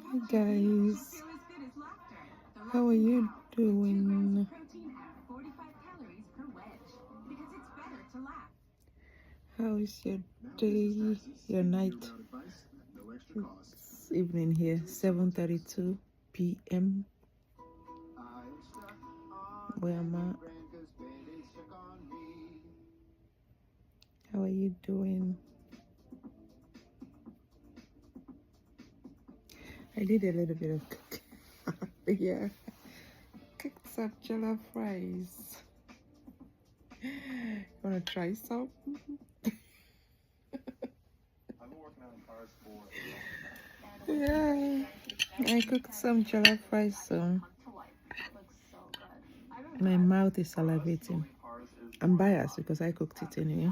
Hi guys, how are you doing? How is your day, your night? It's evening here, 7:32 p.m. Where am I? How are you doing? I did a little bit of cooking. Yeah, cooked some jollof fries. Wanna try some? Yeah, I cooked some jollof fries, so my mouth is salivating. I'm biased because I cooked it anyway.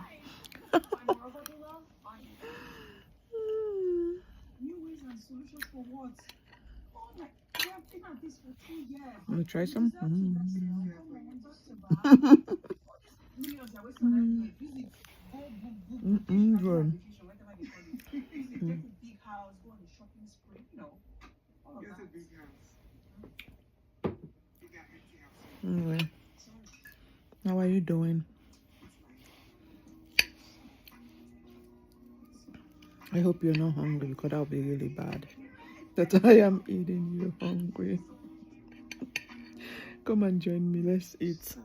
Let me try some. Good. Anyway, how are you doing? I hope you're not hungry because that would be really bad. That I am eating you hungry. Come and join me. Let's eat.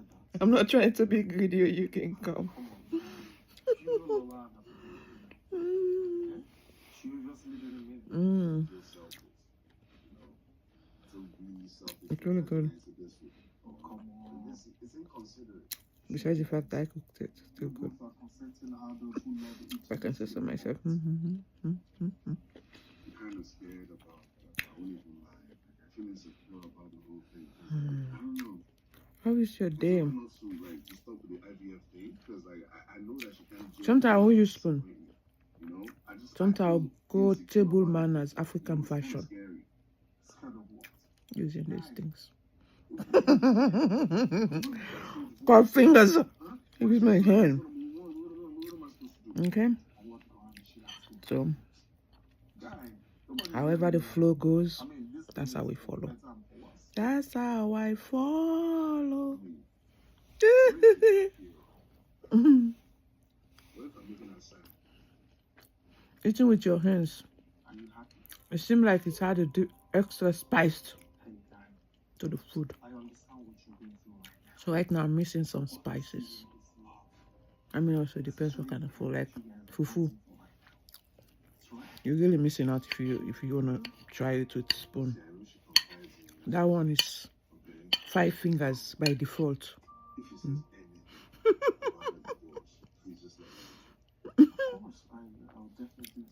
I'm not trying to be greedy, or you can come. Mm. It's really good. Besides the fact that I cooked it, it's still good. I can say so myself. How is your day? Sometimes I'll use spoon. Sometimes I'll go table manners, African fashion, using these things. Got fingers. Use my hand. Okay. So, however the flow goes, that's how we follow. That's how I follow. Eating with your hands, it seems like it's had a extra spice to the food. So right now I'm missing some spices. I mean, also depends what kind of food, like fufu. You're really missing out if you wanna try it with spoon. That one is 5 fingers by default.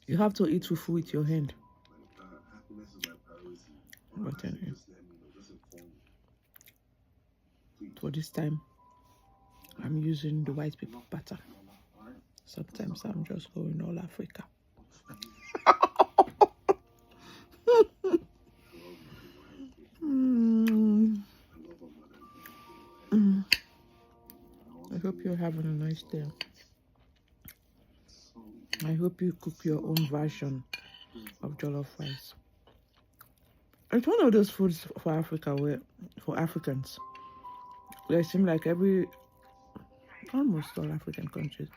You have to eat fufu with your hand. But anyway, for this time, I'm using the white people pattern. Sometimes I'm just going all Africa. I hope you're having a nice day. I hope you cook your own version of jollof rice. It's one of those foods for Africa where, for Africans, they seem like almost all African countries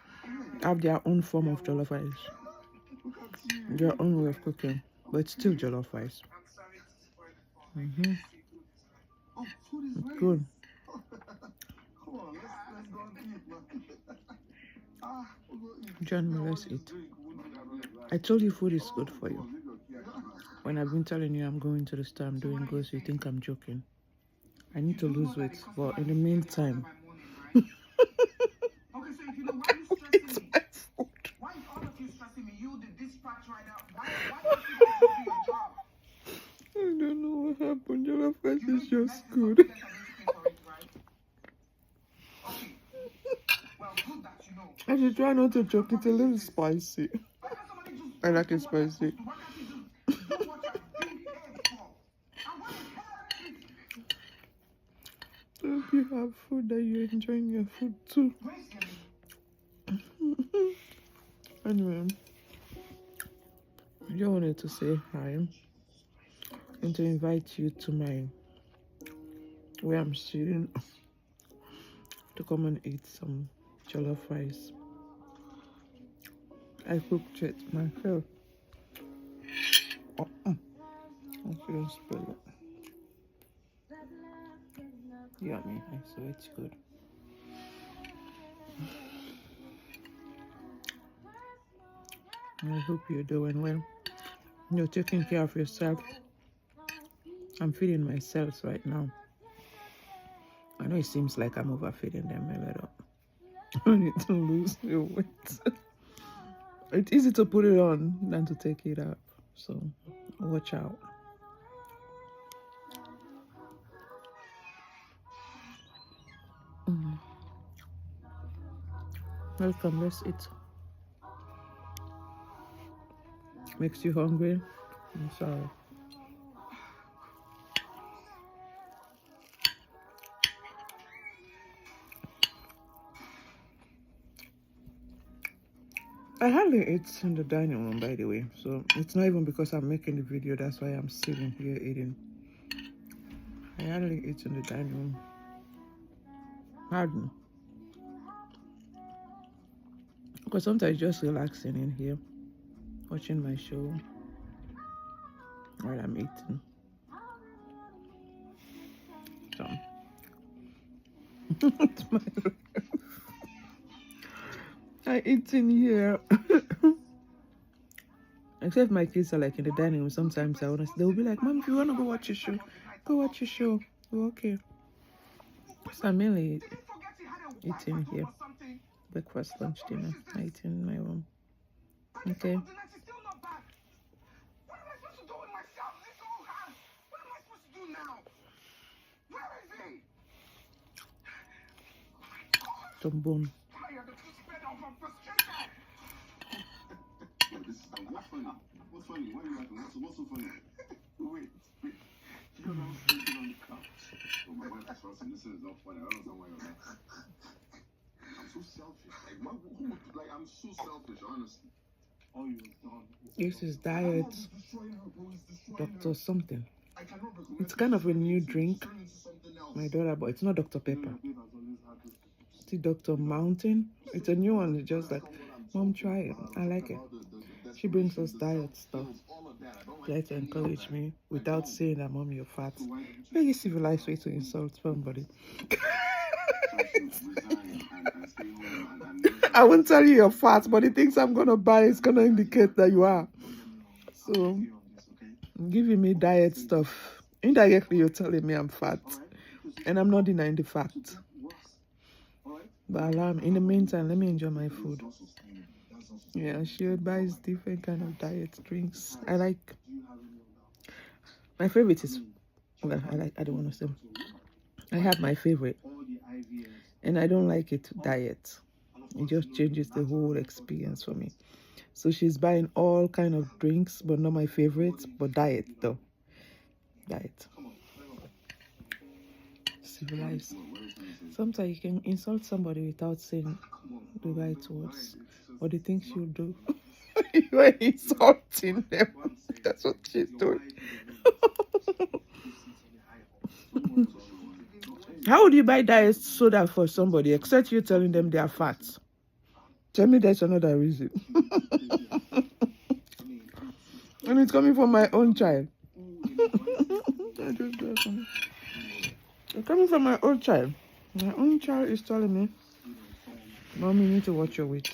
have their own form of jollof rice, their own way of cooking, but it's still jollof rice. Good. Join me, let's eat. I told you food is good for you. When I've been telling you I'm going to the store, I'm doing grocery, you think I'm joking. I need to lose weight, but in the meantime, it's my food. I don't know what happened. Jollof rice is just good. I should try not to joke. It's a little spicy. I like it spicy. Hope you have food that you're enjoying your food too. Anyway, I just wanted to say hi. and to invite you to my where I'm sitting to come and eat some jollof rice. I cooked it myself. I shouldn't spoil it. Yummy, so it's good. I hope you're doing well. You're taking care of yourself. I'm feeding myself right now. I know it seems like I'm overfeeding them a little. I need to lose the weight. It's easy to put it on than to take it up. So watch out. Welcome, let's eat. Makes you hungry? I'm sorry. I hardly eat in the dining room, by the way. So it's not even because I'm making the video. That's why I'm sitting here eating. I hardly eat in the dining room. Pardon. Because sometimes just relaxing in here, watching my show while I'm eating. So it's my life. I eat in here. Except my kids are like in the dining room. Sometimes they'll be like, Mom, if you want to go watch your show, go watch your show. Oh, okay. So I'm mainly eating here. Breakfast, lunch, dinner. I eat in my room. Okay. Some bone. What's funny? What are you laughing? What's so funny? Wait. You know, I was sleeping on the couch. Oh, my wife is saying this is not funny. I don't know why you're laughing. I'm so selfish. I'm so selfish, honestly. Oh, you're done. This is diet Dr. something. It's kind of a new drink. My daughter, but it's not Dr. Pepper. It's Dr. Mountain. It's a new one. It's just like, Mom, try it. I like it. She brings us diet stuff. Try to encourage me without saying that, Mom, you're fat. Very civilized way to insult somebody. I won't tell you you're fat, but the things I'm going to buy is going to indicate that you are. So, giving me diet stuff. Indirectly, you're telling me I'm fat. And I'm not denying the fact. But allow me. In the meantime, let me enjoy my food. Yeah, she buys different kind of diet drinks. I like. My favorite is. Well, I don't want to say. I have my favorite. And I don't like it diet. It just changes the whole experience for me. So she's buying all kind of drinks, but not my favorites, but diet though. Diet. Civilized. Sometimes you can insult somebody without saying the right words or the things you do. You're insulting them. That's what she's doing. How would you buy diet soda for somebody except you telling them they are fat? Tell me there's another reason. And it's coming from my own child. It's coming from my own child. My own child is telling me, Mom, you need to watch your weight.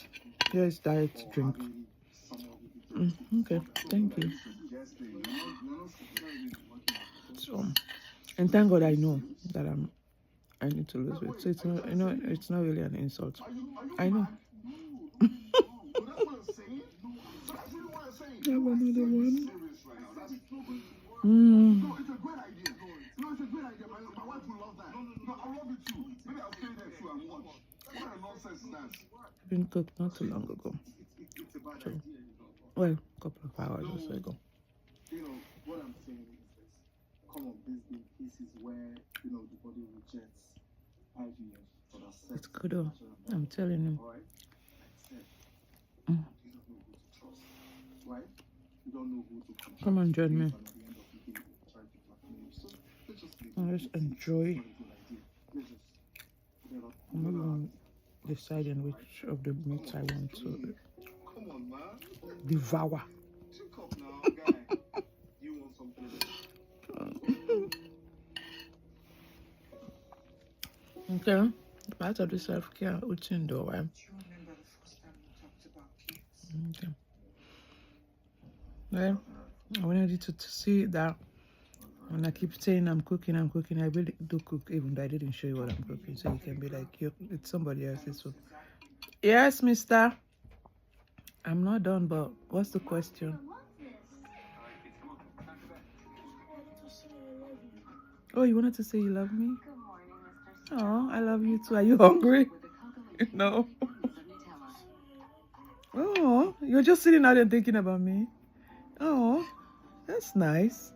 Here is diet drink. Okay, thank you. So, and thank God I know that I need to lose weight. So it's not, it's not really an insult. I know. I have another one. Been cooked not too long ago. So, well, a couple of hours or so ago. You know, what I'm saying is this. Come on, this is where, the body rejects IVF for that sex. It's good though. I'm telling you. Alright? You don't know who to trust. Right? You don't know who to control. Come and join me. So let's just leave. I just enjoy. Let's just whatever. I'm not even deciding which of the meats I want to Come on, man. devour. Check up now, guy. You want something? Okay, part of the self-care routine though, right? Do you remember the first time we talked about kids? Okay. Well, I wanted you to see that when I keep saying I'm cooking, I really do cook, even though I didn't show you what I'm cooking, so you can be like, yo, it's somebody else's food. Yes, mister. I'm not done, but what's the question? Oh, you wanted to say you love me? Oh, I love you too. Are you hungry? No. Oh, you're just sitting out and thinking about me. Oh, that's nice.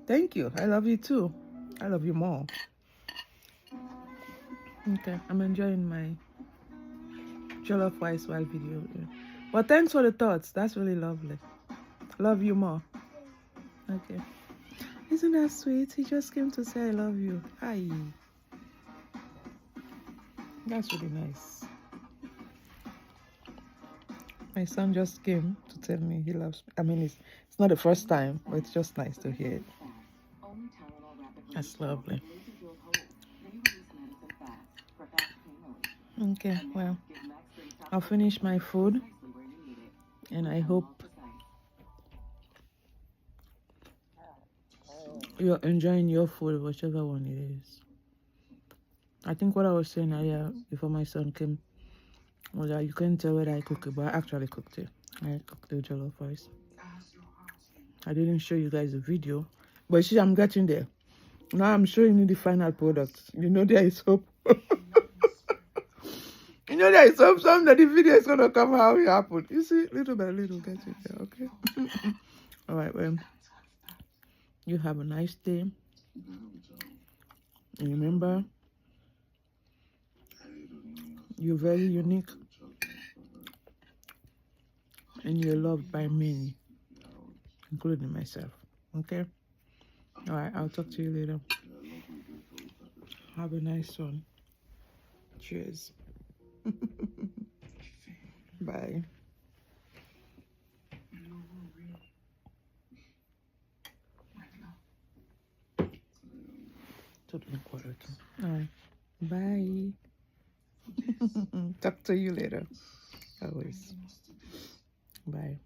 Thank you. I love you too. I love you more. Okay, I'm enjoying my jollof rice while video. Well, thanks for the thoughts. That's really lovely. Love you more. Okay. Isn't that sweet? He just came to say I love you. Hi. That's really nice. My son just came to tell me he loves me. I mean, it's not the first time, but it's just nice to hear it. That's lovely. Okay, well, I'll finish my food, and I hope you're enjoying your food, whichever one it is. I think what I was saying earlier before my son came was that you couldn't tell whether I cooked it, but I actually cooked it. I cooked the jollof rice. I didn't show you guys the video, but see, I'm getting there. Now I'm showing you the final product. You know there is hope. You know there is hope. Some that the video is gonna come how it happened. You see, little by little, get it there, okay? All right, well, you have a nice day. And remember, you're very unique, and you're loved by many, including myself. Okay? All right, I'll talk to you later. Have a nice one. Cheers. Bye. All right. Bye. Talk to you later. Always. Bye.